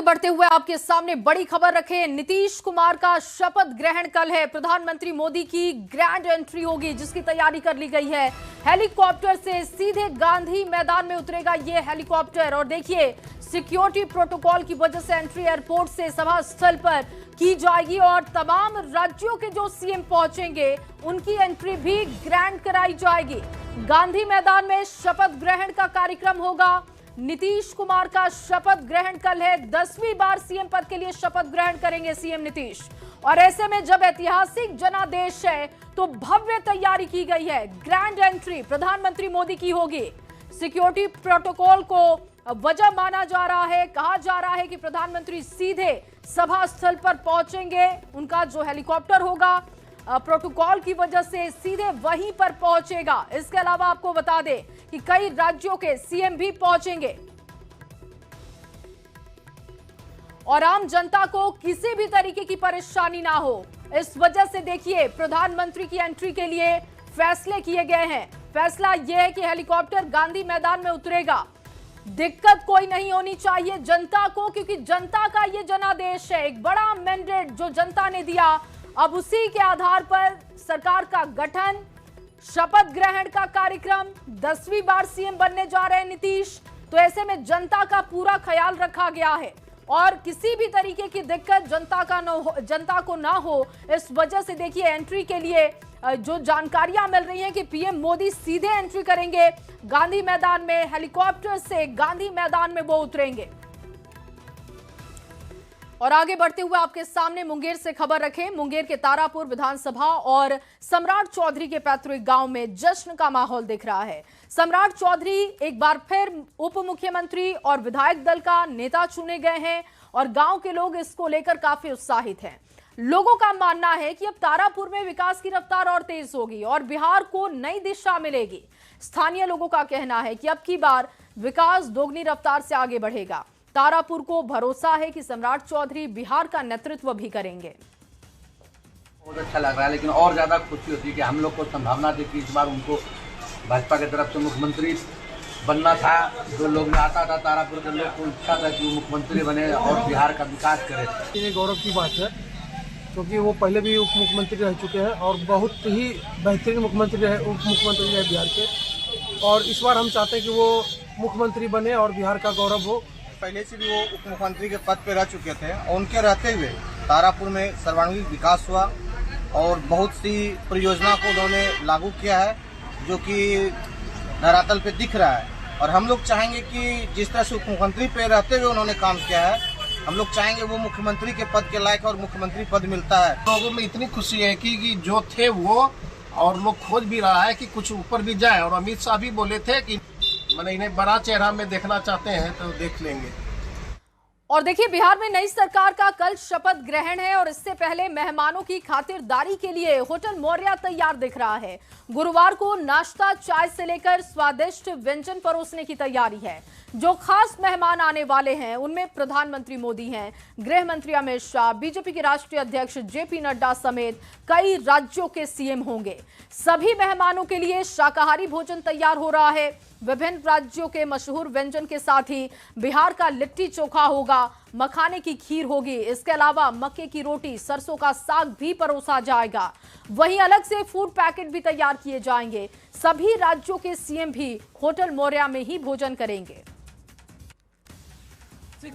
बढ़ते हुए आपके सामने बड़ी खबर रखे। नीतीश कुमार का शपथ ग्रहण कल है। प्रधानमंत्री मोदी की ग्रैंड एंट्री होगी जिसकी तैयारी कर ली गई है। हेलीकॉप्टर से सीधे गांधी मैदान में उतरेगा ये हेलीकॉप्टर और देखिए सिक्योरिटी प्रोटोकॉल की वजह से एंट्री एयरपोर्ट से सभा स्थल पर की जाएगी और तमाम राज्यों के जो सीएम पहुंचेंगे उनकी एंट्री भी ग्रैंड कराई जाएगी। गांधी मैदान में शपथ ग्रहण का कार्यक्रम होगा। नीतीश कुमार का शपथ ग्रहण कल है। 10वीं बार सीएम पद के लिए शपथ ग्रहण करेंगे सीएम नीतीश और ऐसे में जब ऐतिहासिक जनादेश है तो भव्य तैयारी की गई है। ग्रैंड एंट्री प्रधानमंत्री मोदी की होगी। सिक्योरिटी प्रोटोकॉल को वजह माना जा रहा है। कहा जा रहा है कि प्रधानमंत्री सीधे सभा स्थल पर पहुंचेंगे। उनका जो हेलीकॉप्टर होगा प्रोटोकॉल की वजह से सीधे वहीं पर पहुंचेगा। इसके अलावा आपको बता दें कि कई राज्यों के सीएम भी पहुंचेंगे और आम जनता को किसी भी तरीके की परेशानी ना हो, इस वजह से देखिए प्रधानमंत्री की एंट्री के लिए फैसले किए गए हैं। फैसला यह है कि हेलीकॉप्टर गांधी मैदान में उतरेगा। दिक्कत कोई नहीं होनी चाहिए जनता को, क्योंकि जनता का यह जनादेश है। एक बड़ा मैंडेट जो जनता ने दिया, अब उसी के आधार पर सरकार का गठन, शपथ ग्रहण का कार्यक्रम, 10वीं बार सीएम बनने जा रहे हैं नीतीश। तो ऐसे में जनता का पूरा ख्याल रखा गया है और किसी भी तरीके की दिक्कत जनता को ना हो, इस वजह से देखिए एंट्री के लिए जो जानकारियां मिल रही हैं कि पीएम मोदी सीधे एंट्री करेंगे गांधी मैदान में। हेलीकॉप्टर से गांधी मैदान में वो उतरेंगे। और आगे बढ़ते हुए आपके सामने मुंगेर से खबर रखें। मुंगेर के तारापुर विधानसभा और सम्राट चौधरी के पैतृक गांव में जश्न का माहौल दिख रहा है। सम्राट चौधरी एक बार फिर उप मुख्यमंत्री और विधायक दल का नेता चुने गए हैं और गांव के लोग इसको लेकर काफी उत्साहित हैं। लोगों का मानना है कि अब तारापुर में विकास की रफ्तार और तेज होगी और बिहार को नई दिशा मिलेगी। स्थानीय लोगों का कहना है कि अब की बार विकास दोगुनी रफ्तार से आगे बढ़ेगा। तारापुर को भरोसा है कि सम्राट चौधरी बिहार का नेतृत्व भी करेंगे। बहुत अच्छा लग रहा है, लेकिन और ज्यादा खुशी होती है कि हम लोग को संभावना थी कि इस बार उनको भाजपा की तरफ से मुख्यमंत्री बनना था। जो लोग आता था तारापुर के लोग को इच्छा था कि वो मुख्यमंत्री बने और बिहार का विकास करे। ये गौरव की बात है क्योंकि वो पहले भी उप मुख्यमंत्री रह चुके हैं और बहुत ही बेहतरीन उप मुख्यमंत्री रहे बिहार के, और इस बार हम चाहते हैं कि वो मुख्यमंत्री बने और बिहार का गौरव हो। पहले से भी वो उप मुख्यमंत्री के पद पर रह चुके थे और उनके रहते हुए तारापुर में सर्वांगीण विकास हुआ और बहुत सी परियोजना को उन्होंने लागू किया है जो कि धरातल पे दिख रहा है। और हम लोग चाहेंगे कि जिस तरह से उप मुख्यमंत्री पे रहते हुए उन्होंने काम किया है, हम लोग चाहेंगे वो मुख्यमंत्री के पद के लायक और मुख्यमंत्री पद मिलता है। लोगों में इतनी खुशी है कि जो थे वो, और लोग खोज भी रहा है कि कुछ ऊपर भी जाए। और अमित शाह भी बोले थे कि मैंने इन्हें बड़ा चेहरा में देखना चाहते हैं तो देख लेंगे। और देखिए बिहार में नई सरकार का कल शपथ ग्रहण है और इससे पहले मेहमानों की खातिरदारी के लिए होटल मौर्या तैयार दिख रहा है। गुरुवार को नाश्ता चाय से लेकर स्वादिष्ट व्यंजन परोसने की तैयारी है। जो खास मेहमान आने वाले हैं उनमें प्रधानमंत्री मोदी हैं, गृह मंत्री अमित शाह, बीजेपी के राष्ट्रीय अध्यक्ष जेपी नड्डा समेत कई राज्यों के सीएम होंगे। सभी मेहमानों के लिए शाकाहारी भोजन तैयार हो रहा है। विभिन्न राज्यों के मशहूर व्यंजन के साथ ही बिहार का लिट्टी चोखा होगा, मखाने की खीर होगी। इसके अलावा मक्के की रोटी, सरसों का साग भी परोसा जाएगा। वहीं अलग से फूड पैकेट भी तैयार किए जाएंगे। सभी राज्यों के सीएम भी होटल मौर्या में ही भोजन करेंगे।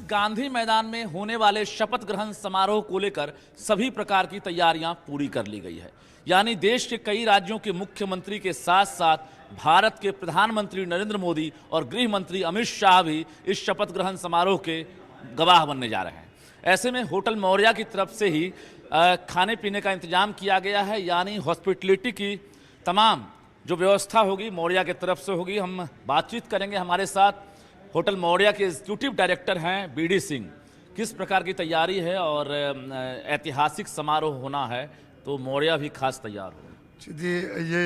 गांधी मैदान में होने वाले शपथ ग्रहण समारोह को लेकर सभी प्रकार की तैयारियां पूरी कर ली गई है। यानी देश के कई राज्यों के मुख्यमंत्री के साथ साथ भारत के प्रधानमंत्री नरेंद्र मोदी और गृह मंत्री अमित शाह भी इस शपथ ग्रहण समारोह के गवाह बनने जा रहे हैं। ऐसे में होटल मौर्या की तरफ से ही खाने पीने का इंतजाम किया गया है। यानी हॉस्पिटलिटी की तमाम जो व्यवस्था होगी मौर्या की तरफ से होगी। हम बातचीत करेंगे, हमारे साथ होटल मौर्या के एग्जीक्यूटिव डायरेक्टर हैं बीडी सिंह। किस प्रकार की तैयारी है और ऐतिहासिक समारोह होना है तो मौर्या भी खास तैयार हो। जी, ये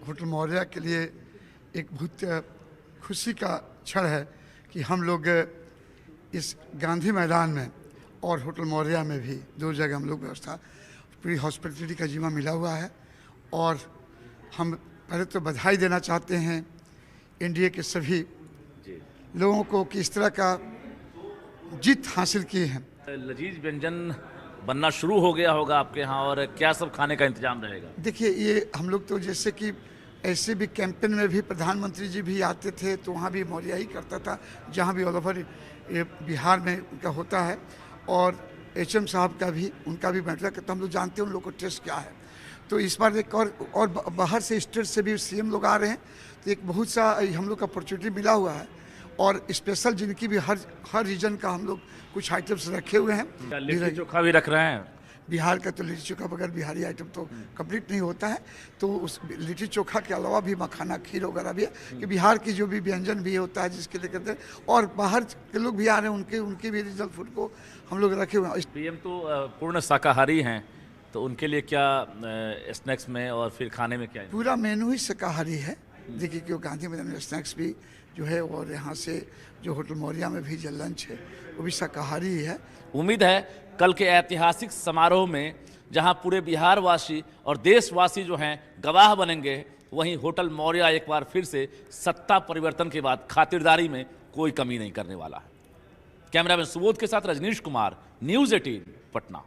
होटल मौर्या के लिए एक बहुत खुशी का क्षण है कि हम लोग इस गांधी मैदान में और होटल मौर्या में भी दो जगह हम लोग व्यवस्था पूरी हॉस्पिटलिटी का जिम्मा मिला हुआ है। और हम पहले तो बधाई देना चाहते हैं इंडिया के सभी लोगों को कि इस तरह का जीत हासिल किए हैं। लजीज व्यंजन बनना शुरू हो गया होगा आपके यहाँ, और क्या सब खाने का इंतजाम रहेगा? देखिए, ये हम लोग तो जैसे कि ऐसे भी कैंपेन में भी प्रधानमंत्री जी भी आते थे, तो वहाँ भी मौर्या ही करता था, जहाँ भी ऑल ओवर बिहार में उनका होता है। और HM साहब का भी, उनका भी बैठा करता, हम लोग जानते हैं उन लोग को टेस्ट क्या है। तो इस बार एक और बाहर से स्टेट से भी CM लोग आ रहे हैं, तो एक बहुत सा हम लोग का अपॉर्चुनिटी मिला हुआ है। और स्पेशल जिनकी भी हर रीजन का हम लोग कुछ आइटम्स रखे हुए हैं। लिट्टी चोखा भी रख रहे हैं? बिहार का तो लिट्टी चोखा बगैर बिहारी आइटम तो कंप्लीट नहीं होता है। तो उस लिट्टी चोखा के अलावा भी मखाना खीर वगैरह भी है कि बिहार की जो भी व्यंजन भी होता है जिसके लिए करते हैं। और बाहर के लोग भी आ रहे हैं, उनके भी रीजनल फूड को हम लोग रखे हुए हैं। PM तो पूर्ण शाकाहारी हैं, तो उनके लिए क्या स्नैक्स में और फिर खाने में क्या है? पूरा मेनू ही शाकाहारी है। देखिए कि गांधी मैदान में स्नैक्स भी जो है, और यहाँ से जो होटल मौर्या में भी जो लंच है वो भी शाकाहारी ही है। उम्मीद है कल के ऐतिहासिक समारोह में जहां पूरे बिहार वासी और देशवासी जो हैं गवाह बनेंगे, वहीं होटल मौर्या एक बार फिर से सत्ता परिवर्तन के बाद खातिरदारी में कोई कमी नहीं करने वाला है। कैमरामैन सुबोध के साथ रजनीश कुमार, News 18 पटना।